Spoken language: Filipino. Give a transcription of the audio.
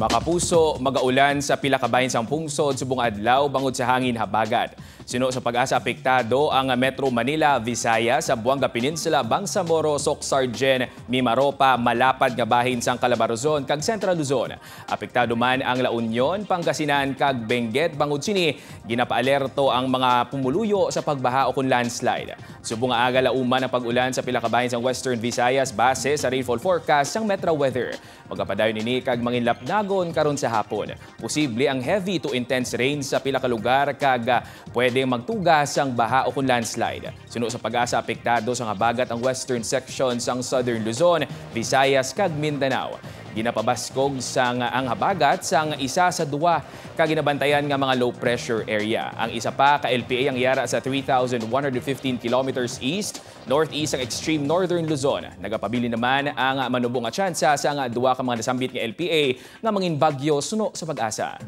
Makapuso, magaulan sa pila ka bahin sang pungsod subong adlaw bangod sa hangin habagat. Sino sa pag-asa apektado ang Metro Manila, Visayas, Zamboanga Peninsula, Bangsamoro, Soc-Sargen, Mimaropa, malapad nga bahin sang Calabarzon kag Central Luzon. Apektado man ang La Union, Pangasinan kag Benguet bangod sini ginapaalerto ang mga pumuluyo sa pagbaha o kun landslide. Subong nga aga lauman ang pag-ulan sa pila ka bahin sang Western Visayas base sa rainfall forecast sang Metro Weather. Magapadayon ini kag manginlapnagon karon sa hapon. Posible ang heavy to intense rain sa pila ka lugar kag pwedeng magtugas ang baha o kun landslide. Suno sa pag-asa apektado sa habagat ang western section sang Southern Luzon, Visayas kag Mindanao. Ginapabaskog sang ang habagat sang isa sa duwa ka ginabantayan nga mga low pressure area. Ang isa pa ka LPA ang yara sa 3,115 kilometers east, northeast ang extreme northern Luzon. Nagapabili naman ang manubong nga tsansa sa duwa ka mga nasambit nga LPA nga mangin bagyo suno sa pag-asa.